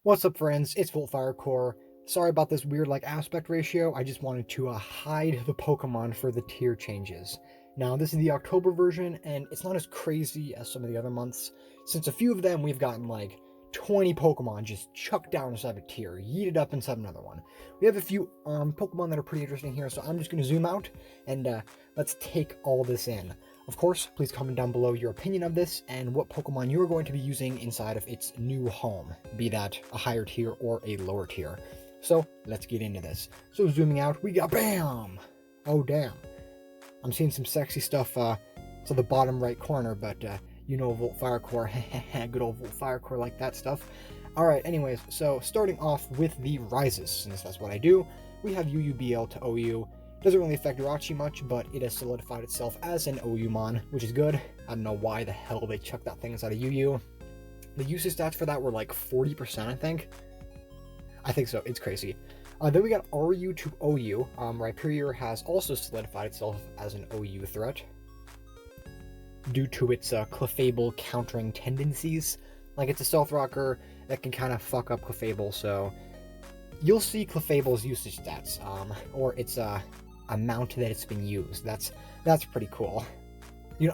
What's up, friends? It's Firecore. Sorry about this weird aspect ratio. I just wanted to hide the Pokemon for the tier changes. Now, this is the October version, and it's not as crazy as some of the other months. Since a few of them, we've gotten 20 Pokemon just chucked down inside a tier, yeeted up inside another one. We have a few Pokemon that are pretty interesting here, so I'm just going to zoom out and let's take all this in. Of course, please comment down below your opinion of this and what Pokemon you are going to be using inside of its new home, be that a higher tier or a lower tier. So let's get into this. So zooming out, we got BAM! Oh damn. I'm seeing some sexy stuff to the bottom right corner, but you know Volt Firecore, good old Volt Firecore like that stuff. Alright, anyways, so starting off with the rises, since that's what I do, we have UUBL to OU. Doesn't really affect Irachi much, but it has solidified itself as an OU-mon, which is good. I don't know why the hell they chucked that thing inside of UU. The usage stats for that were 40%, I think. I think so, it's crazy. Then we got RU to OU. Rhyperior has also solidified itself as an OU threat due to its Clefable countering tendencies. It's a stealth rocker that can kind of fuck up Clefable, so you'll see Clefable's usage stats, or its amount that it's been used. That's pretty cool.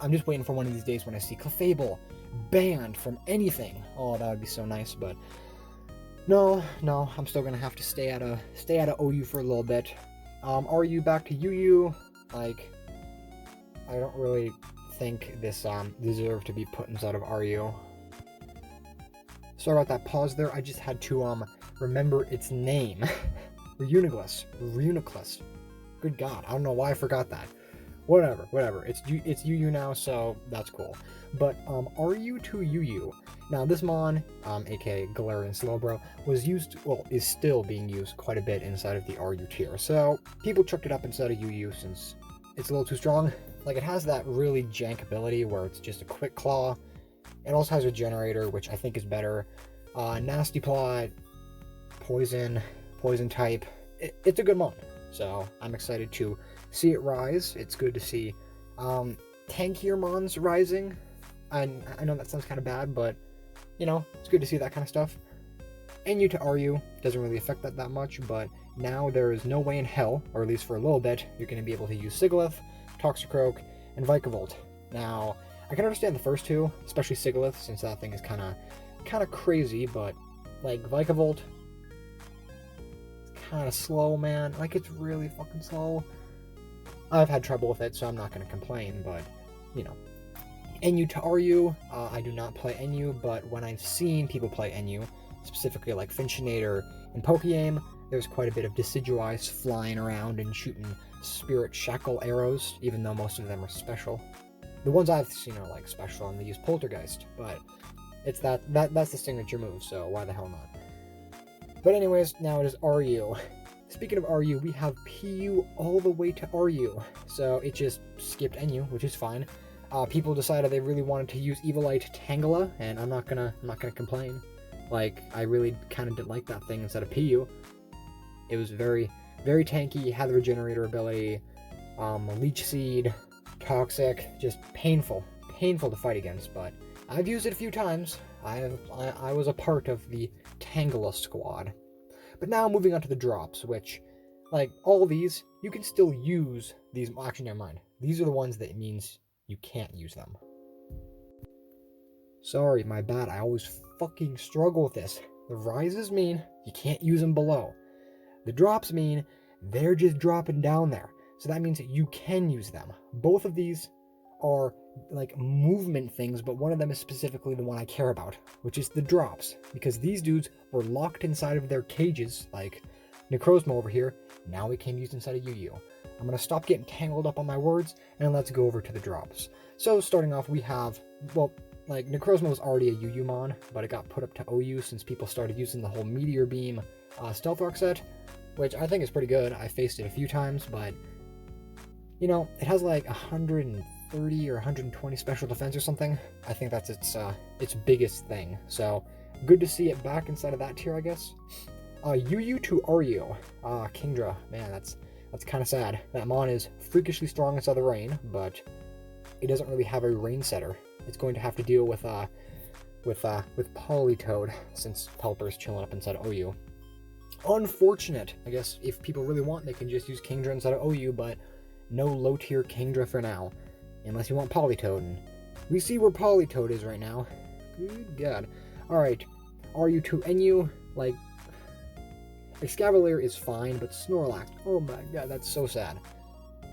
I'm just waiting for one of these days when I see Clefable banned from anything. Oh, that would be so nice, but no, I'm still gonna have to stay out of OU for a little bit. RU back to UU. I don't really think this deserved to be put inside of RU. Sorry about that pause there. I just had to remember its name. Reuniclus. Good God, I don't know why I forgot that. Whatever. It's UU now, so that's cool. But RU to UU. Now this mon, aka Galarian Slowbro, is still being used quite a bit inside of the RU tier. So people chucked it up inside of UU since it's a little too strong. It has that really jank ability where it's just a quick claw. It also has a generator, which I think is better. Nasty Plot, poison type. It's a good mon. So I'm excited to see it rise. It's good to see tankier mons rising. I know that sounds kind of bad, but it's good to see that kind of stuff. NU to RU doesn't really affect that much, but now there is no way in hell, or at least for a little bit, you're going to be able to use Sigilyph, Toxicroak, and Vikavolt. Now, I can understand the first two, especially Sigilyph, since that thing is kind of crazy, but Vikavolt, kind of slow, man. It's really fucking slow. I've had trouble with it, so I'm not going to complain, but NU to RU, I do not play NU, but when I've seen people play NU, specifically Finchinator and Pokeaim, there's quite a bit of Decidueye flying around and shooting Spirit Shackle arrows, even though most of them are special. The ones I've seen are special, and they use Poltergeist, but it's that's the signature move, so why the hell not? But anyways, now it is RU. Speaking of RU, we have PU all the way to RU. So it just skipped NU, which is fine. People decided they really wanted to use Evilite Tangela, and I'm not gonna complain. I really kind of didn't like that thing instead of PU. It was very, very tanky, had the regenerator ability, Leech Seed, Toxic, just painful to fight against, but I've used it a few times. I was a part of the Tangela squad. But now moving on to the drops, which, all these, you can still use these. Actually, never mind. These are the ones that means you can't use them. Sorry, my bad. I always fucking struggle with this. The rises mean you can't use them below. The drops mean they're just dropping down there. So that means that you can use them. Both of these are movement things, but one of them is specifically the one I care about, which is the drops, because these dudes were locked inside of their cages, like Necrozma over here. Now we can use inside of UU. I'm gonna stop getting tangled up on my words, and let's go over to the drops. So starting off, we have, Necrozma was already a UU mon, but it got put up to OU since people started using the whole Meteor Beam Stealth Rock set, which I think is pretty good. I faced it a few times, but it has 130 or 120 special defense or something. I think that's its biggest thing. So good to see it back inside of that tier, I guess. UU to RU. Kingdra. Man, that's kind of sad. That mon is freakishly strong inside the rain, but it doesn't really have a rain setter. It's going to have to deal with with Politoed, since Pelipper's chilling up inside OU. Unfortunate. I guess if people really want, they can just use Kingdra inside of OU, but no low tier Kingdra for now, unless you want Politoed. And we see where Politoed is right now. Good God. Alright, RU2NU, like, Escavalier is fine, but Snorlax, oh my god, that's so sad.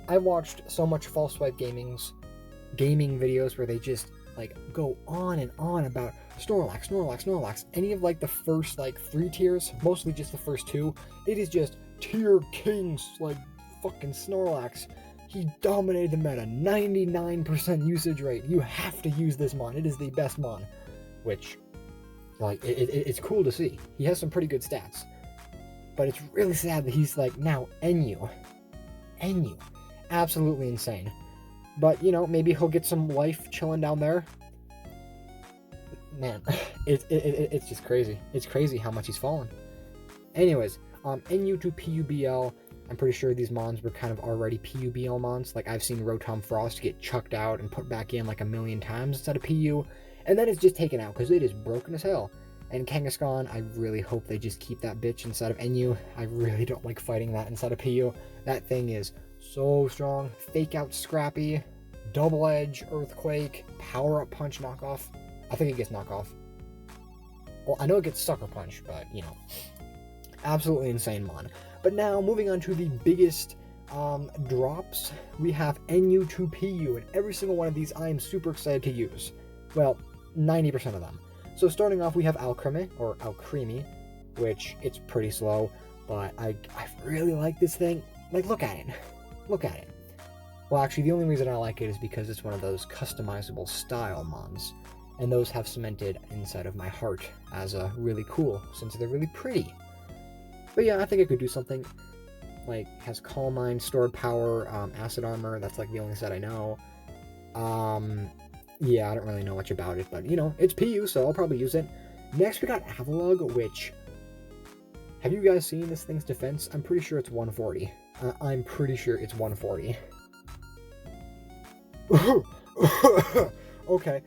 I watched so much False Swipe gaming videos where they just, like, go on and on about Snorlax. Any of, like, the first, like, 3 tiers, mostly just the first 2, it is just tier kings, like, fucking Snorlax. He dominated the meta, 99% usage rate. You have to use this mon, it is the best mon. Which, like, it's cool to see. He has some pretty good stats. But it's really sad that he's, like, now NU. Absolutely insane. But, you know, maybe he'll get some life chilling down there. Man, it's just crazy. It's crazy how much he's fallen. Anyways, NU to PUBL. I'm pretty sure these mons were kind of already PUBL mons. Like, I've seen Rotom Frost get chucked out and put back in like a million times instead of PU. And then it's just taken out because it is broken as hell. And Kangaskhan, I really hope they just keep that bitch inside of NU. I really don't like fighting that inside of PU. That thing is so strong. Fake out Scrappy, Double Edge, Earthquake, Power Up Punch knockoff. I think it gets knockoff. Well, I know it gets Sucker Punch, but, you know. Absolutely insane mon. But now, moving on to the biggest drops, we have NU to PU, and every single one of these I am super excited to use. Well, 90% of them. So starting off, we have Alcremie, or Alcremie, which it's pretty slow, but I really like this thing. Like, look at it. Look at it. Well, actually, the only reason I like it is because it's one of those customizable style mons, and those have cemented inside of my heart as really cool, since they're really pretty. But yeah, I think it could do something. Like, has Calm Mind, Stored Power, Acid Armor, that's like the only set I know. Yeah, I don't really know much about it, but, you know, it's PU, so I'll probably use it. Next, we got Avalugg, which... Have you guys seen this thing's defense? I'm pretty sure it's 140. I'm pretty sure it's 140. Okay,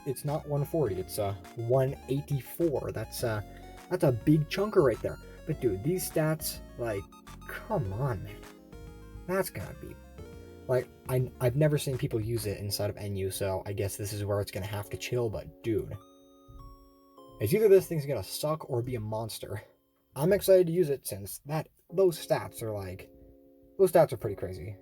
it's not 140, it's 184. That's a big chunker right there. But dude, these stats, like, come on, man. That's gonna be... Like, I've never seen people use it inside of NU, so I guess this is where it's gonna have to chill, but dude. It's either this thing's gonna suck or be a monster. I'm excited to use it since those stats are like... Those stats are pretty crazy.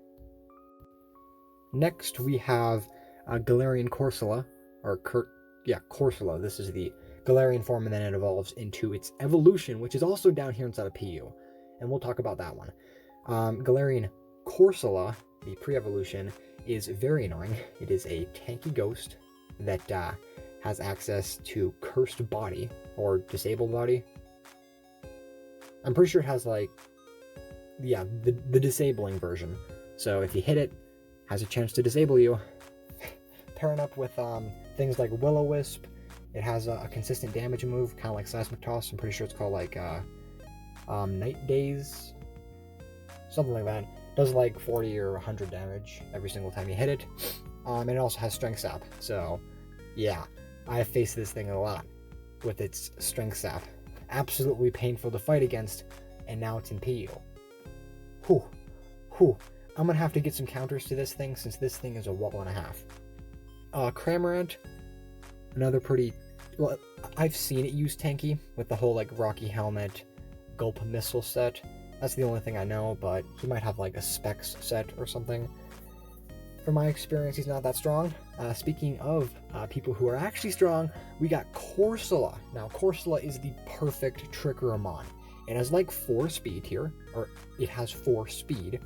Next, we have Galarian Corsola, or Corsola. This is the Galarian form, and then it evolves into its evolution, which is also down here inside of PU, and we'll talk about that one. Galarian Corsola, the pre-evolution, is very annoying. It is a tanky ghost that has access to Cursed Body, or Disabled Body. I'm pretty sure it has, like, yeah, the disabling version. So if you hit it, has a chance to disable you. Pairing up with things like Will-O-Wisp, it has a consistent damage move, kind of like Seismic Toss. I'm pretty sure it's called, like, Night Daze, something like that. Does like 40 or 100 damage every single time you hit it. And it also has Strength Sap. So, yeah, I have faced this thing a lot with its Strength Sap. Absolutely painful to fight against, and now it's in PU. Whew. I'm gonna have to get some counters to this thing, since this thing is a wall and a half. Cramorant, another pretty... Well, I've seen it use tanky with the whole, like, Rocky Helmet, Gulp Missile set. That's the only thing I know, but he might have, like, a Specs set or something. From my experience, he's not that strong. Speaking of people who are actually strong, we got Corsola. Now, Corsola is the perfect Trick-Room. It has, like, 4 speed here, or it has 4 speed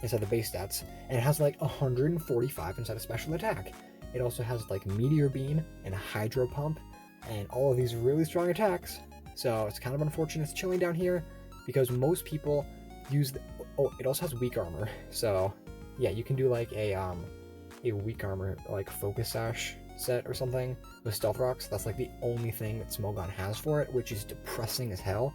inside the base stats, and it has, like, 145 inside of special attack. It also has, like, Meteor Beam and Hydro Pump, and all of these really strong attacks. So it's kind of unfortunate it's chilling down here, because most people use the... Oh, it also has weak armor. So, yeah, you can do, like, a weak armor, like, Focus Sash set or something with Stealth Rocks. That's, like, the only thing that Smogon has for it, which is depressing as hell.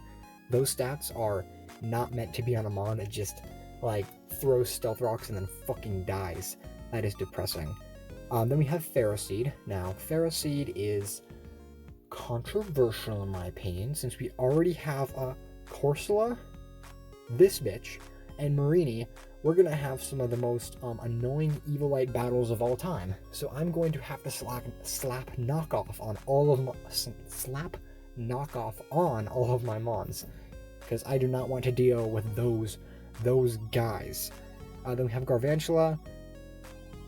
Those stats are not meant to be on a mon that just, like, throws Stealth Rocks and then fucking dies. That is depressing. Then we have Ferroseed. Now, Ferroseed is controversial in my opinion, since we already have a Corsola, this bitch, and Marini. We're gonna have some of the most annoying Evilite battles of all time. So I'm going to have to slap knockoff on all of my mons, because I do not want to deal with those guys. Then we have Garvantula,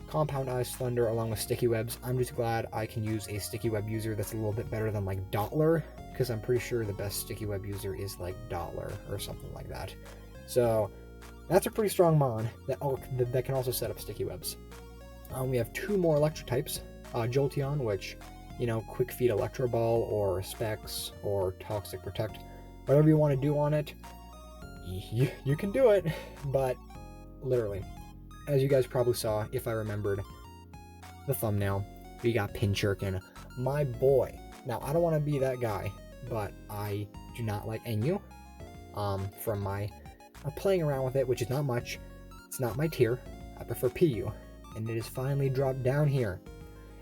Compound Eyes Thunder, along with Sticky Webs. I'm just glad I can use a Sticky Web user that's a little bit better than like Dottler, because I'm pretty sure the best Sticky Web user is like Dottler or something like that. So that's a pretty strong mon that can also set up Sticky Webs. We have 2 more Electro types. Jolteon, which, you know, Quick Feed Electro Ball, or Specs, or Toxic Protect. Whatever you want to do on it, you can do it. But, literally, as you guys probably saw, if I remembered the thumbnail, we got Pincurchin, my boy. Now, I don't want to be that guy, but I do not like Enyu from my playing around with it, which is not much. It's not my tier. I prefer PU, and it has finally dropped down here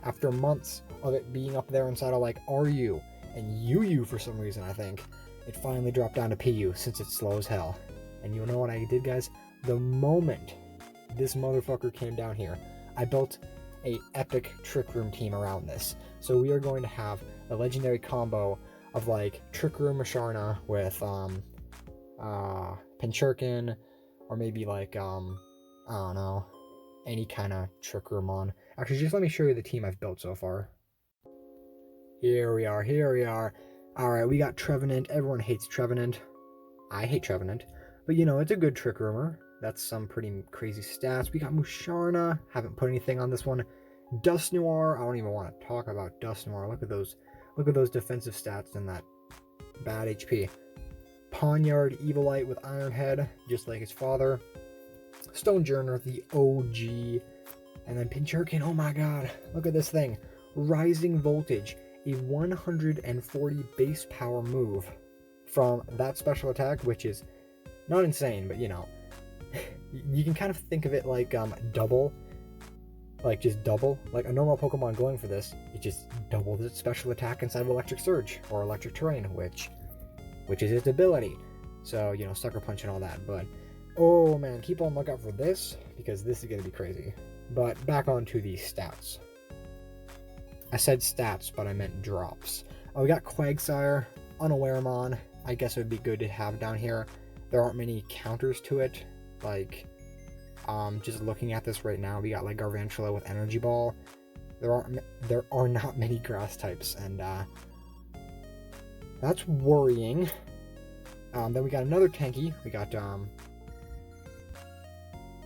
after months of it being up there inside of like RU and UU for some reason. I think it finally dropped down to PU since it's slow as hell. And you know what I did, guys? The moment this motherfucker came down here, I built a epic Trick Room team around this. So we are going to have a legendary combo of like Trick Room Musharna with Pincurchin, or maybe like I don't know, any kind of Trick Room on. Actually, just let me show you the team I've built so far. Here we are. Alright, we got Trevenant. Everyone hates Trevenant. I hate Trevenant, but you know, it's a good Trick Roomer. That's some pretty crazy stats. We got Musharna. Haven't put anything on this one. Dusknoir. I don't even want to talk about Dusknoir. Look at those defensive stats and that bad HP. Pawniard, Evilite with Iron Head, just like his father. Stonejourner, the OG. And then Pincurchin, oh my god, look at this thing. Rising Voltage, a 140 base power move from that special attack, which is not insane, but you know, you can kind of think of it like double. Like just double. Like a normal Pokemon going for this, it just doubles its special attack inside of Electric Surge, or Electric Terrain, which is its ability. So, you know, Sucker Punch and all that. But, oh man, keep on lookout for this, because this is going to be crazy. But back onto the stats. I said stats, but I meant drops. We got Quagsire, Unawaremon. I guess it would be good to have down here. There aren't many counters to it. Like, just looking at this right now, we got like Garvantula with Energy Ball. There are not many grass types, and that's worrying. Then we got another tanky. We got,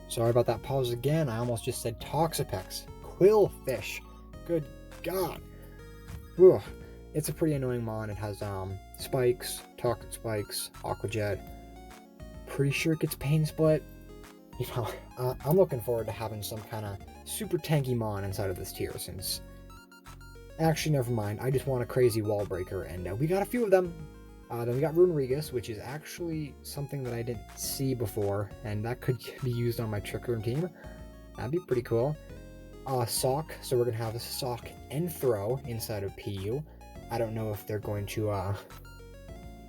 sorry about that pause again. I almost just said Toxapex. Quillfish. Good God. Whew. It's a pretty annoying mon. It has, spikes, Toxic Spikes, Aqua Jet. Pretty sure it gets Pain Split. You know, I'm looking forward to having some kind of super tanky mon inside of this tier, since... Actually, never mind. I just want a crazy wall breaker, and we got a few of them. Then we got Runerigus, which is actually something that I didn't see before, and that could be used on my Trick Room team. That'd be pretty cool. Sock, so we're going to have a Sock and Throw inside of PU. I don't know if they're going to,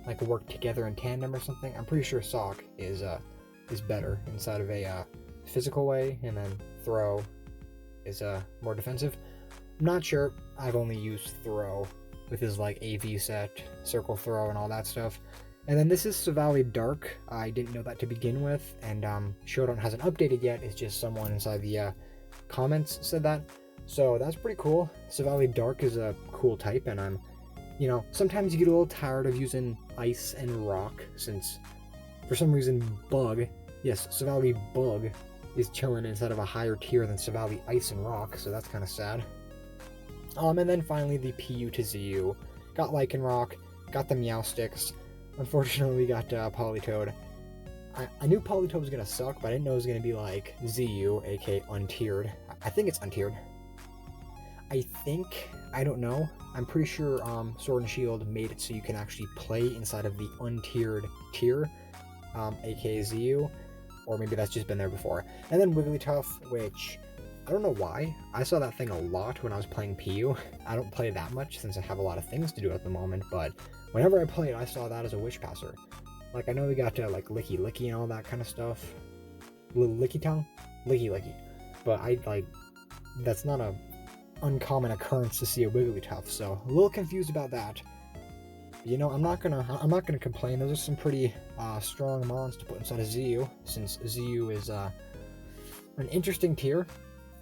like, work together in tandem or something. I'm pretty sure Sock is better inside of a physical way, and then Throw is more defensive. I'm not sure. I've only used Throw with his like AV set, Circle Throw, and all that stuff. And then this is Savali Dark. I didn't know that to begin with, and Showdown hasn't updated yet. It's just someone inside the comments said that. So that's pretty cool. Savali Dark is a cool type, and you know, sometimes you get a little tired of using Ice and Rock, since for some reason Savali Bug is chilling inside of a higher tier than Savali Ice and Rock, so that's kind of sad. And then finally the PU to ZU. Got Lycanroc, got the Meowsticks. Unfortunately, we got Politoed. I knew Politoed was gonna suck, but I didn't know it was gonna be like ZU, aka untiered. I think it's untiered. I don't know. I'm pretty sure Sword and Shield made it so you can actually play inside of the untiered tier, aka ZU, or maybe that's just been there before. And then Wigglytuff, which I don't know why. I saw that thing a lot when I was playing PU. I don't play that much since I have a lot of things to do at the moment, but whenever I played, I saw that as a Wish Passer. Like, I know we got to, like, Licky Licky and all that kind of stuff. Little Licky Tongue? Licky Licky. But that's not a uncommon occurrence to see a Wigglytuff, so a little confused about that. You know, I'm not gonna complain. Those are some pretty strong mons to put inside a ZU, since ZU is an interesting tier,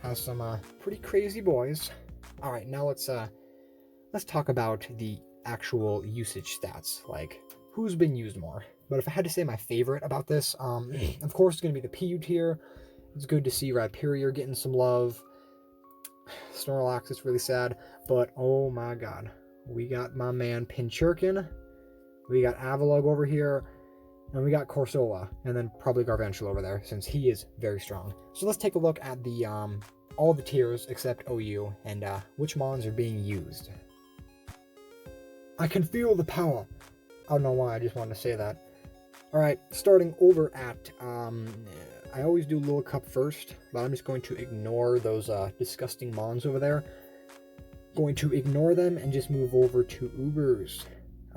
has some pretty crazy boys. All right, now let's talk about the actual usage stats, like who's been used more. But if I had to say my favorite about this, of course it's gonna be the PU tier. It's good to see Rhyperior getting some love. Snorlax is really sad, but oh my god, we got my man Pincurchin, we got Avalugg over here, and we got Corsola, and then probably Gargantuar over there, since he is very strong. So let's take a look at the all the tiers except OU, and which mons are being used. I can feel the power. I don't know why, I just wanted to say that. Alright, starting over at, I always do Lil Cup first, but I'm just going to ignore those disgusting mons over there. Going to ignore them and just move over to Ubers.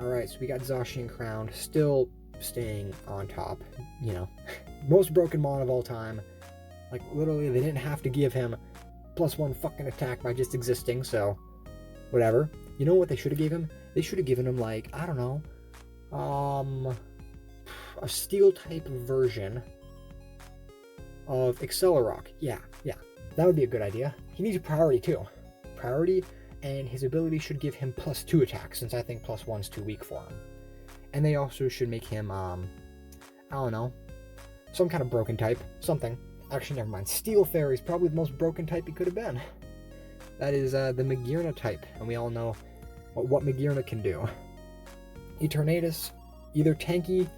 Alright, so we got Zacian Crown still staying on top, you know. Most broken mon of all time. Like, literally, they didn't have to give him +1 fucking attack by just existing, so whatever. You know what they should have gave him? They should have given him, like, I don't know, a steel-type version of Accelerock. Yeah, that would be a good idea. He needs a priority, too. Priority, and his ability should give him +2 attack, since I think +1's too weak for him. And they also should make him, I don't know, some kind of broken type, something. Actually, never mind. Steel Fairy is probably the most broken type he could have been. That is the Magearna type, and we all know what Magearna can do. Eternatus, either tanky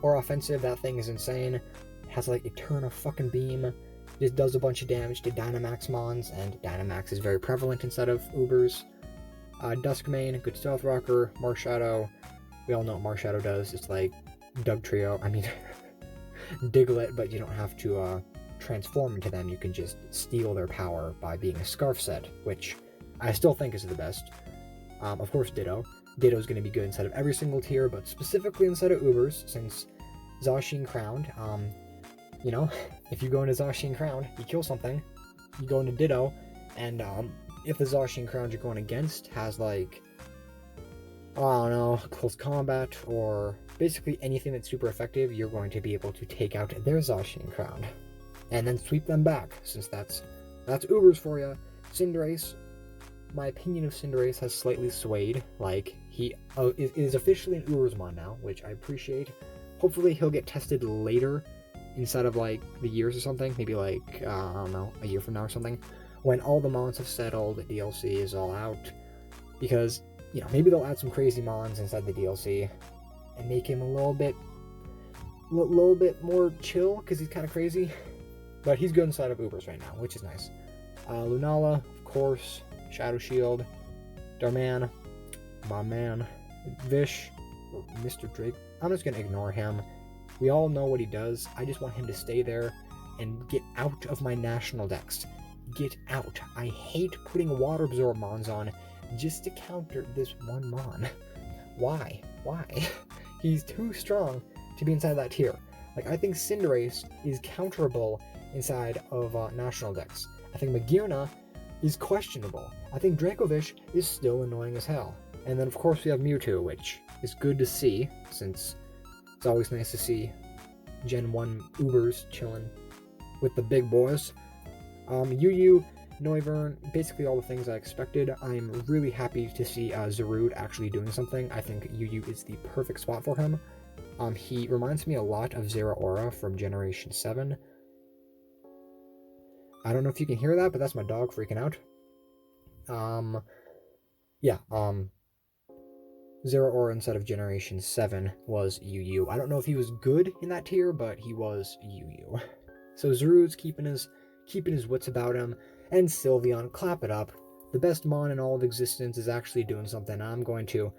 or offensive, that thing is insane. It has like Eterna fucking Beam, just does a bunch of damage to Dynamax mons, and Dynamax is very prevalent instead of Ubers. Duskmane, good stealth rocker. Marshadow, we all know what Marshadow does. It's like Dugtrio, I mean Diglett, but you don't have to transform into them. You can just steal their power by being a Scarf set, which I still think is the best. Of course, Ditto. Ditto's going to be good inside of every single tier, but specifically inside of Ubers, since Zacian Crowned, you know, if you go into Zacian Crowned, you kill something, you go into Ditto, and if the Zacian Crowned you're going against has, like, I don't know, close combat, or basically anything that's super effective, you're going to be able to take out their Zacian Crowned, and then sweep them back, since that's Ubers for you. Cinderace, my opinion of Cinderace has slightly swayed. Like, he is officially an Ubersmon now, which I appreciate. Hopefully he'll get tested later, instead of like the years or something, maybe like, I don't know, a year from now or something, when all the mons have settled, the DLC is all out, because, you know, maybe they'll add some crazy mons inside the DLC, and make him a little bit more chill, because he's kind of crazy, but he's good inside of Ubers right now, which is nice. Lunala, of course, Shadow Shield, Darman, my man, Vish, Mr. Drake. I'm just going to ignore him. We all know what he does. I just want him to stay there and get out of my national decks. Get out. I hate putting Water Absorb mons on just to counter this one mon. Why? He's too strong to be inside that tier. Like, I think Cinderace is counterable inside of national decks. I think Magearna is questionable. I think Dracovish is still annoying as hell. And then, of course, we have Mewtwo, which is good to see, since it's always nice to see Gen 1 Ubers chilling with the big boys. UU, Noivern, basically all the things I expected. I'm really happy to see Zarude actually doing something. I think UU is the perfect spot for him. He reminds me a lot of Zeraora from Generation 7. I don't know if you can hear that, but that's my dog freaking out. Zeraora instead of Generation 7 was UU. I don't know if he was good in that tier, but he was UU. So Zarude's keeping his wits about him, and Sylveon, clap it up. The best mon in all of existence is actually doing something. I'm going to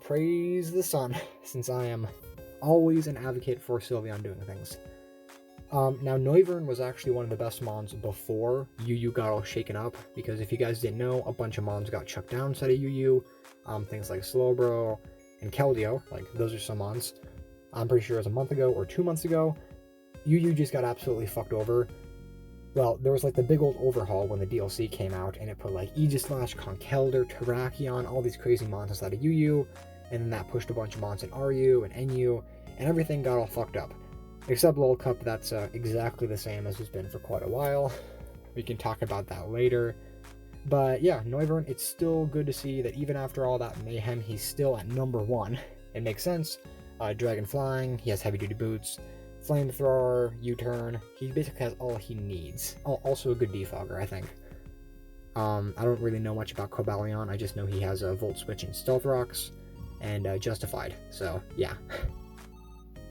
praise the sun, since I am always an advocate for Sylveon doing things. Now, Noivern was actually one of the best mons before UU got all shaken up, because if you guys didn't know, a bunch of mons got chucked down inside of UU. Things like Slowbro and Keldeo, like, those are some mons. I'm pretty sure it was a month ago or 2 months ago. UU just got absolutely fucked over. Well, there was like the big old overhaul when the DLC came out, and it put like Aegislash, Conkeldurr, Terrakion, all these crazy mons inside of UU, and then that pushed a bunch of mons in RU and NU, and everything got all fucked up. Except Lol Cup, that's exactly the same as it's been for quite a while. We can talk about that later. But yeah, Noivern, it's still good to see that even after all that mayhem, he's still at number 1. It makes sense. Dragon Flying, he has heavy duty boots, Flamethrower, U-turn, he basically has all he needs. Also a good defogger, I think. I don't really know much about Cobalion, I just know he has a Volt Switch and Stealth Rocks, and Justified, so yeah.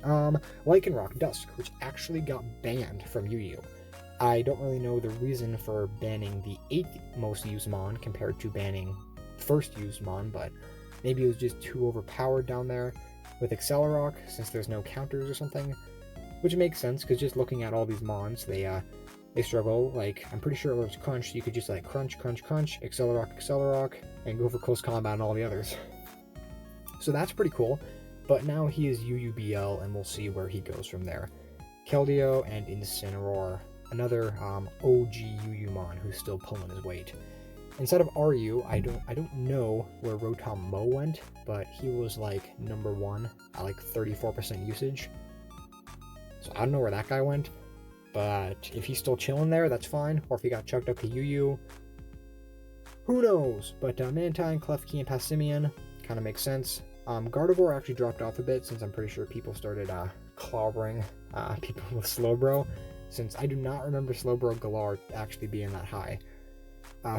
Lycanroc Dusk, which actually got banned from UU. I don't really know the reason for banning the 8th most used mon compared to banning first used mon, but maybe it was just too overpowered down there with Accelerock, since there's no counters or something, which makes sense, because just looking at all these mons, they struggle. Like, I'm pretty sure it was Crunch, you could just like Crunch, Accelerock, and go for close combat and all the others. So that's pretty cool. But now he is UUBL, and we'll see where he goes from there. Keldeo and Incineroar, another OG UU-mon who's still pulling his weight. Instead of RU, I don't know where Rotom Mo went, but he was like number 1 at like 34% usage. So I don't know where that guy went, but if he's still chilling there, that's fine. Or if he got chucked up to UU, who knows? But Mantine, Klefki, and Passimian kind of makes sense. Gardevoir actually dropped off a bit, since I'm pretty sure people started clobbering people with Slowbro, since I do not remember Slowbro Galar actually being that high.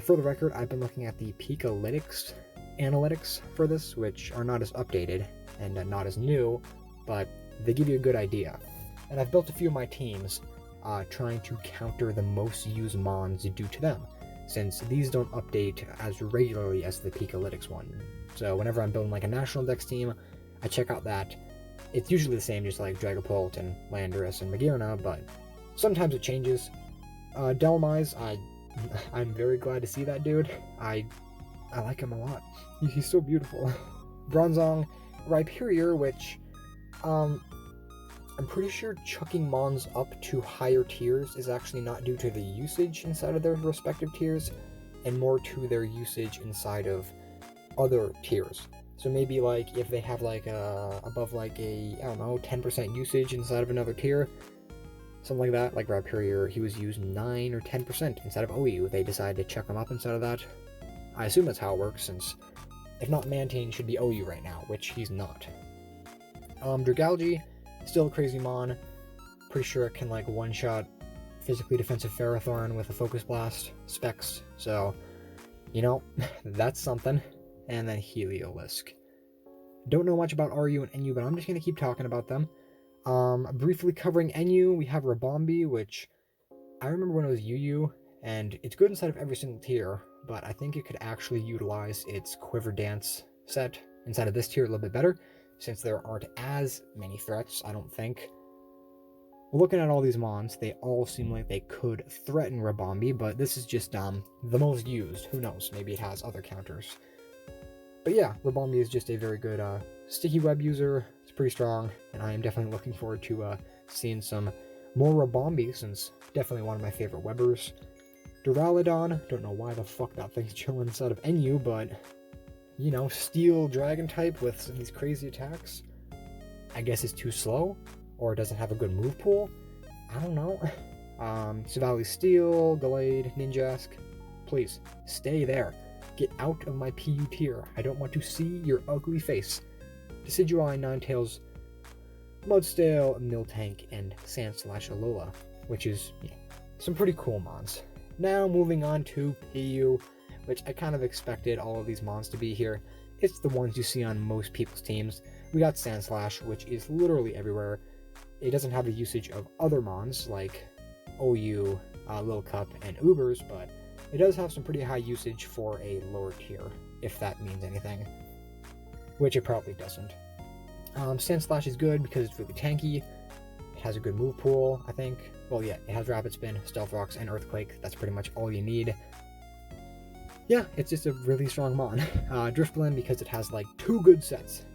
For the record, I've been looking at the Picalytics analytics for this, which are not as updated and not as new, but they give you a good idea. And I've built a few of my teams trying to counter the most used mons due to them, since these don't update as regularly as the Picalytics one. So whenever I'm building like a National Dex team, I check out that. It's usually the same, just like Dragapult and Landorus and Magearna, but sometimes it changes. Dhelmise, I'm very glad to see that dude. I like him a lot. He's so beautiful. Bronzong, Rhyperior, which I'm pretty sure chucking mons up to higher tiers is actually not due to the usage inside of their respective tiers, and more to their usage inside of other tiers. So maybe like if they have like above like a, I don't know, 10% usage inside of another tier, something like that, like Rhyperior, he was used 9 or 10% inside of OU. They decided to check him up inside of that. I assume that's how it works, since if not, Mantine should be OU right now, which he's not. Dragalge, still a crazy mon. Pretty sure it can like one-shot physically defensive Ferrothorn with a Focus Blast, Specs, so, you know, that's something. And then Heliolisk. Don't know much about RU and NU, but I'm just going to keep talking about them. Briefly covering NU, we have Rabombi, which I remember when it was UU, and it's good inside of every single tier, but I think it could actually utilize its Quiver Dance set inside of this tier a little bit better, since there aren't as many threats, I don't think. Looking at all these mons, they all seem like they could threaten Rabombi, but this is just the most used. Who knows? Maybe it has other counters. But yeah, Rabombi is just a very good sticky web user. It's pretty strong, and I am definitely looking forward to seeing some more Rabombi, since definitely one of my favorite webbers. Duraludon, don't know why the fuck that thing's chilling inside of NU, but, you know, steel dragon type with these crazy attacks. I guess it's too slow, or it doesn't have a good move pool. I don't know. Savali Steel, Gallade, Ninjask, please, stay there. Get out of my PU tier. I don't want to see your ugly face. Decidueye, Ninetales, Mudstale, Miltank, and Sandslash Alola, which is some pretty cool mons. Now moving on to PU, which I kind of expected all of these mons to be here. It's the ones you see on most people's teams. We got Sandslash, which is literally everywhere. It doesn't have the usage of other mons like OU, Lil Cup, and Ubers, but it does have some pretty high usage for a lower tier, if that means anything. Which it probably doesn't. Sandslash is good because it's really tanky. It has a good move pool, I think. Well, yeah, it has Rapid Spin, Stealth Rocks, and Earthquake. That's pretty much all you need. Yeah, it's just a really strong mon. Driftblim, because it has like 2 good sets.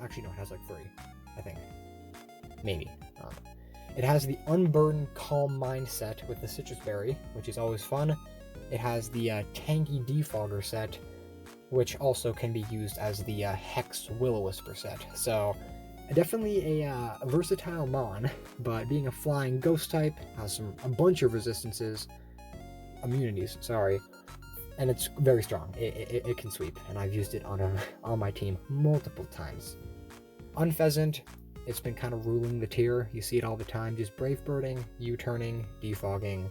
Actually, no, it has like 3, I think. Maybe. It has the Unburdened Calm Mind set with the Citrus Berry, which is always fun. It has the Tanky Defogger set, which also can be used as the Hex Will-O-Wisper set. So, definitely a versatile mon, but being a flying ghost type, has a bunch of immunities, sorry, and it's very strong. It can sweep, and I've used it on my team multiple times. Unpheasant, it's been kind of ruling the tier. You see it all the time, just Brave Birding, U-turning, defogging.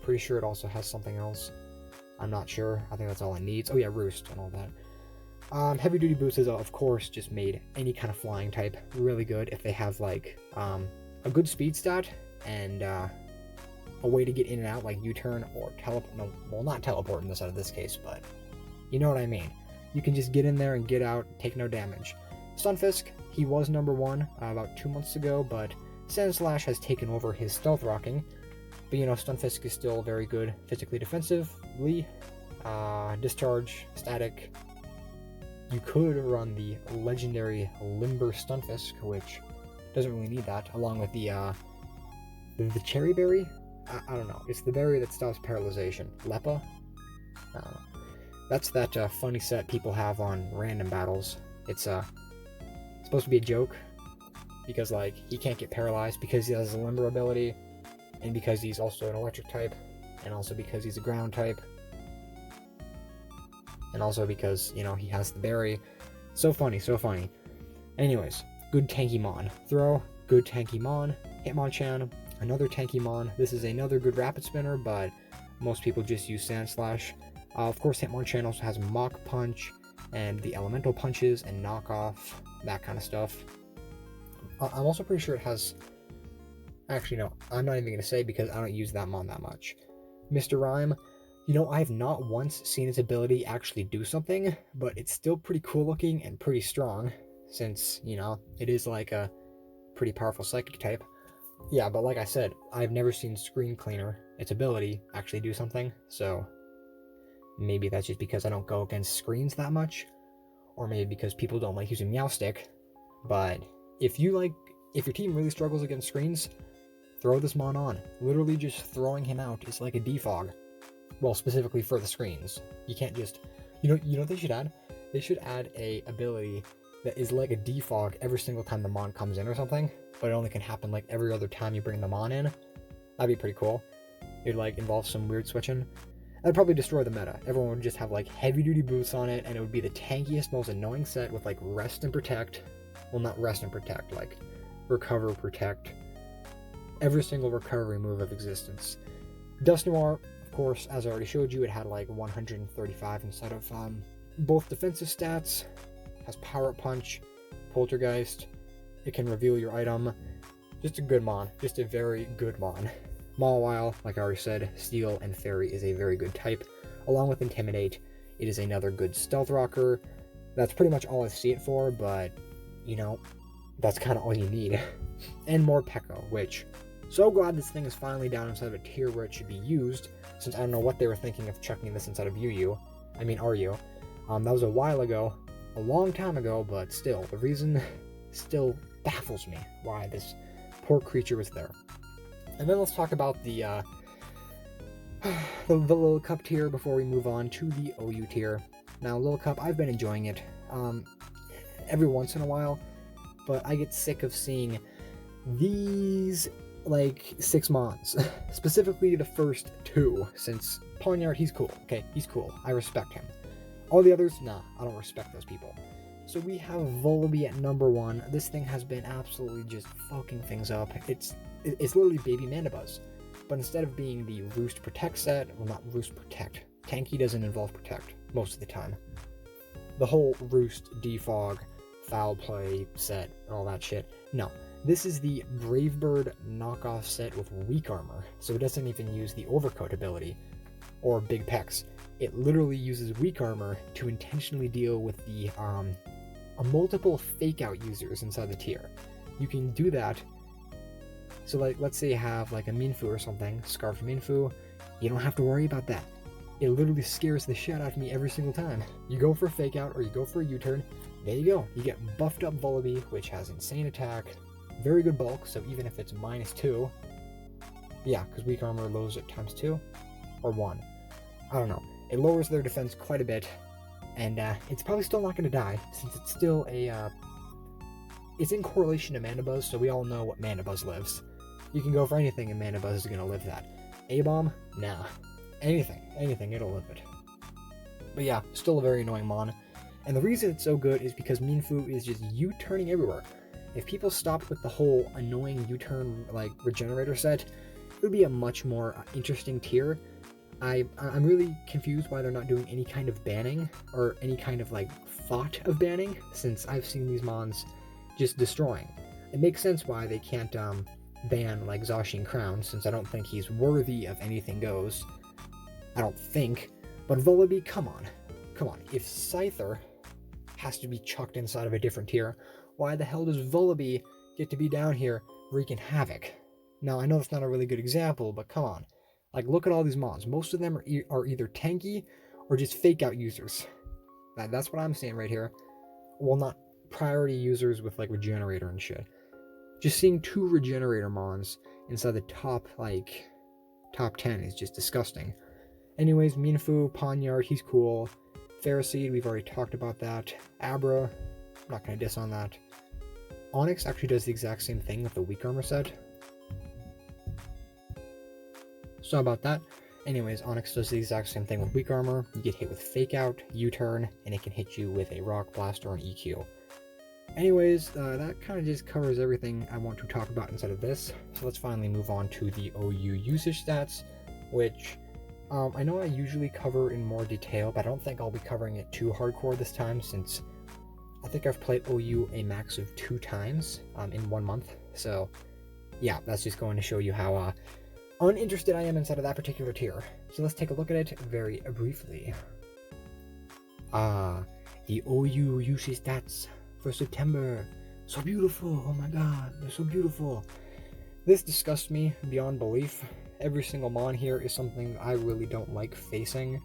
Pretty sure it also has something else. I'm not sure. I think that's all it needs. Oh yeah, Roost and all that. Heavy Duty Boots is, of course, just made any kind of flying type really good if they have, like, a good speed stat and a way to get in and out, like U-turn or teleport. No, well, not teleport in this case, but you know what I mean. You can just get in there and get out, take no damage. Stunfisk, he was number 1 about 2 months ago, but Sandslash has taken over his stealth rocking. But you know, Stunfisk is still very good physically defensively. Discharge, static. You could run the legendary Limber Stunfisk, which doesn't really need that, along with the Cherry Berry? I don't know. It's the berry that stops paralyzation. Lepa? I don't know. That's that funny set people have on random battles. It's supposed to be a joke, because like he can't get paralyzed because he has a Limber ability, and because he's also an electric type, and also because he's a ground type, and also because, you know, he has the berry. So funny, so funny. Anyways, good tanky mon. Throw, good tanky mon. Hitmonchan, another tanky mon. This is another good rapid spinner, but most people just use Sandslash. Of course, Hitmonchan also has Mach Punch, and the Elemental Punches, and Knockoff, that kind of stuff. I'm also pretty sure it has... Actually, no, I'm not even going to say because I don't use that mon that much. Mr. Rhyme, you know, I have not once seen its ability actually do something, but it's still pretty cool looking and pretty strong, since, you know, it is like a pretty powerful psychic type. Yeah, but like I said, I've never seen Screen Cleaner, its ability, actually do something, so maybe that's just because I don't go against screens that much, or maybe because people don't like using Meowstic. But if your team really struggles against screens, throw this mon on. Literally just throwing him out is like a defog. Well, specifically for the screens. You can't just... You know what they should add? They should add a ability that is like a defog every single time the mon comes in or something, but it only can happen like every other time you bring the mon in. That'd be pretty cool. It'd like involve some weird switching. That'd probably destroy the meta. Everyone would just have like heavy duty boots on it, and it would be the tankiest, most annoying set with like rest and protect. Well, not rest and protect, like recover, protect. Every single recovery move of existence. Dust Noir, of course, as I already showed you, it had like 135 instead of both defensive stats. Has Power Up Punch, Poltergeist. It can reveal your item. Just a good mon. Just a very good mon. Mawile, like I already said, Steel and Fairy is a very good type. Along with Intimidate, it is another good stealth rocker. That's pretty much all I see it for, but, you know, that's kind of all you need. And more Pekko, which... So glad this thing is finally down inside of a tier where it should be used, since I don't know what they were thinking of chucking this inside of UU. I mean, RU. That was a while ago, a long time ago, but still, the reason still baffles me why this poor creature was there. And then let's talk about the Lil Cup tier before we move on to the OU tier. Now, Lil Cup, I've been enjoying it every once in a while, but I get sick of seeing these like 6 mons, specifically the first 2, since Pawniard, he's cool, okay, he's cool, I respect him. All the others, nah, I don't respect those people. So we have Volibee at number 1. This thing has been absolutely just fucking things up. It's literally Baby Mandibuzz, but instead of being the Roost Protect set, well, not Roost Protect, Tanky doesn't involve Protect most of the time. The whole Roost, Defog, Foul Play set, and all that shit, no. This is the Brave Bird knockoff set with weak armor, so it doesn't even use the Overcoat ability, or Big Pecs. It literally uses weak armor to intentionally deal with the multiple fake out users inside the tier. You can do that So like, let's say you have like a Minfu or something, Scarf Minfu, you don't have to worry about that. It literally scares the shit out of me every single time. You go for a fake out or you go for a U-turn, there you go. You get buffed up Vullaby, which has insane attack, very good bulk, so even if it's -2, yeah, because weak armor lowers it ×2 or 1. I don't know. It lowers their defense quite a bit, and it's probably still not going to die, since it's still it's in correlation to Mana Buzz, so we all know what Mana Buzz lives. You can go for anything and Mana Buzz is going to live that. A-Bomb? Nah. Anything, it'll live it. But yeah, still a very annoying Mon. And the reason it's so good is because Minfu is just U-turning everywhere. If people stopped with the whole annoying U-turn, like, regenerator set, it would be a much more interesting tier. I'm really confused why they're not doing any kind of banning, or any kind of, like, thought of banning, since I've seen these Mons just destroying. It makes sense why they can't ban, like, Zacian Crown, since I don't think he's worthy of anything goes. I don't think. But Vullaby, come on. If Scyther has to be chucked inside of a different tier, why the hell does Vullaby get to be down here wreaking havoc? Now, I know that's not a really good example, but come on. Like, look at all these Mons. Most of them are either tanky or just fake out users. That's what I'm saying right here. Well, not priority users with, like, Regenerator and shit. Just seeing 2 Regenerator Mons inside the top 10 is just disgusting. Anyways, Minfu, Pawniard, he's cool. Ferroseed, we've already talked about that. Abra, I'm not going to diss on that. Onyx actually does the exact same thing with the weak armor set. So about that. Anyways, Onyx does the exact same thing with weak armor. You get hit with Fake Out, U-turn, and it can hit you with a Rock Blast or an EQ. Anyways, that kind of just covers everything I want to talk about inside of this. So let's finally move on to the OU usage stats, which I know I usually cover in more detail, but I don't think I'll be covering it too hardcore this time, since I think I've played OU a max of 2 times in 1 month. So yeah, that's just going to show you how uninterested I am inside of that particular tier. So let's take a look at it very briefly. The OU usage stats for September. So beautiful, oh my god, they're so beautiful. This disgusts me beyond belief. Every single Mon here is something I really don't like facing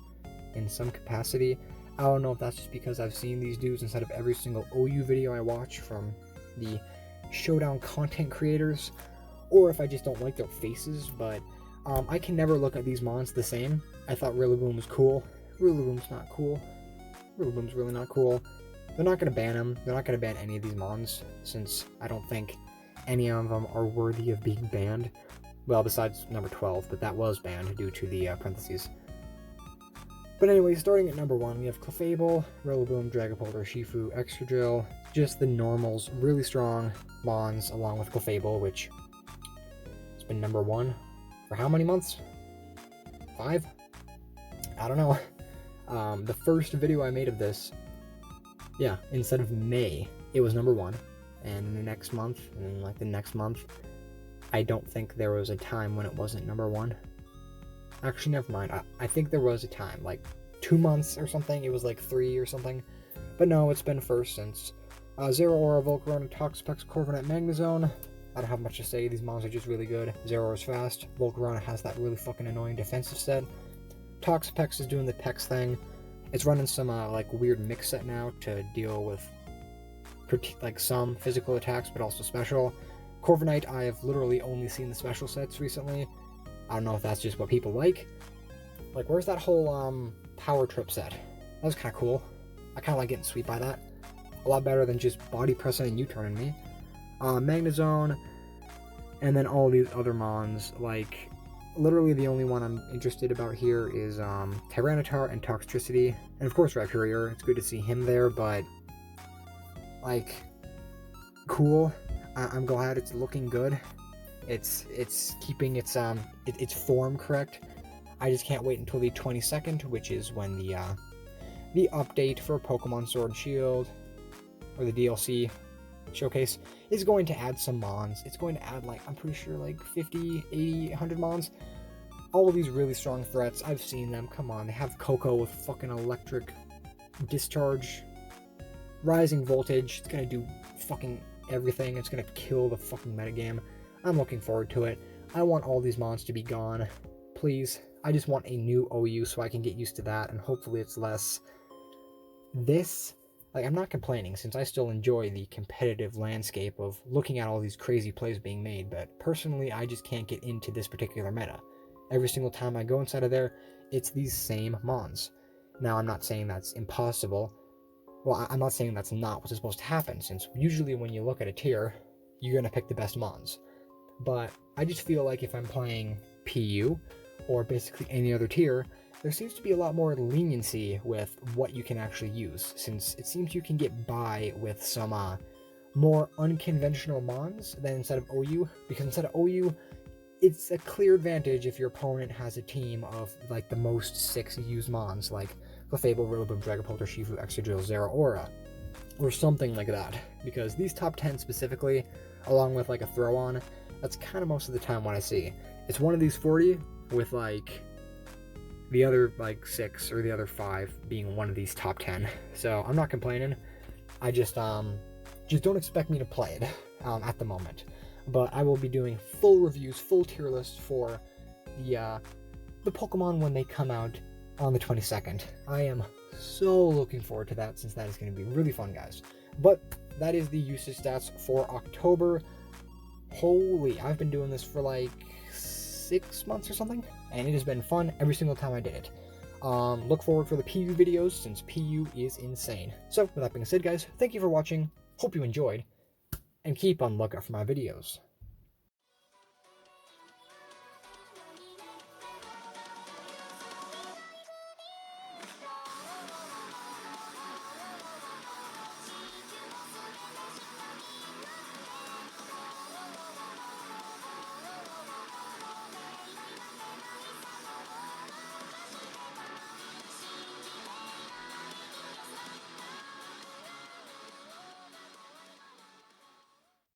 in some capacity. I don't know if that's just because I've seen these dudes inside of every single OU video I watch from the Showdown content creators, or if I just don't like their faces, but I can never look at these Mons the same. I thought Rillaboom was cool. Rillaboom's not cool. Rillaboom's really not cool. They're not going to ban him. They're not going to ban any of these Mons, since I don't think any of them are worthy of being banned. Well, besides number 12, but that was banned due to the parentheses. But anyway, starting at number 1, we have Clefable, Rillaboom, Dragapult, Urshifu, Excadrill, just the normals, really strong Mons, along with Clefable, which has been number 1 for how many months? 5? I don't know. The first video I made of this, yeah, instead of May, it was number 1, and the next month, and like the next month, I don't think there was a time when it wasn't number 1. Actually, never mind. I think there was a time, like 2 months or something. It was like 3 or something. But no, it's been first since. Zeraora, Volcarona, Toxapex, Corviknight, Magnezone. I don't have much to say. These mons are just really good. Zeraora's fast. Volcarona has that really fucking annoying defensive set. Toxapex is doing the Pex thing. It's running some like weird mix set now to deal with like some physical attacks, but also special. Corviknight, I have literally only seen the special sets recently. I don't know if that's just what people like. Like, where's that whole power trip set? That was kind of cool. I kind of like getting sweet by that. A lot better than just body pressing and U-turning me. Magnezone, and then all these other mons. Like, literally the only one I'm interested about here is Tyranitar and Toxtricity. And of course Rhyperior. It's good to see him there, but like, cool. I'm glad it's looking good. It's keeping its form correct. I just can't wait until the 22nd, which is when the update for Pokemon Sword and Shield, or the DLC showcase, is going to add some mons. It's going to add, like, I'm pretty sure, like 50, 80, 100 mons. All of these really strong threats. I've seen them. Come on, they have Coco with fucking electric discharge, rising voltage. It's gonna do fucking everything. It's gonna kill the fucking metagame. I'm looking forward to it. I want all these mons to be gone. Please. I just want a new OU so I can get used to that, and hopefully it's less this. Like, I'm not complaining, since I still enjoy the competitive landscape of looking at all these crazy plays being made, but personally, I just can't get into this particular meta. Every single time I go inside of there, it's these same mons. Now, I'm not saying that's impossible. Well, I'm not saying that's not what's supposed to happen, since usually when you look at a tier, you're going to pick the best mons. But I just feel like if I'm playing PU, or basically any other tier, there seems to be a lot more leniency with what you can actually use, since it seems you can get by with some more unconventional mons than instead of OU, because instead of OU, it's a clear advantage if your opponent has a team of like the most 6 used mons, like Clefable, Rillaboom, Dragapult, Shifu, Excadrill, Zeraora, or something like that, because these top 10 specifically, along with like a throw-on, that's kind of most of the time what I see. It's one of these 40 with like the other like 6 or the other 5 being one of these top 10. So I'm not complaining. I just don't expect me to play it at the moment. But I will be doing full reviews, full tier lists for the Pokemon when they come out on the 22nd. I am so looking forward to that, since that is going to be really fun, guys. But that is the usage stats for October. Holy, I've been doing this for like 6 months or something, and it has been fun every single time I did it. Look forward for the PU videos, since PU is insane. So with that being said, guys, thank you for watching, hope you enjoyed, and keep on lookout for my videos.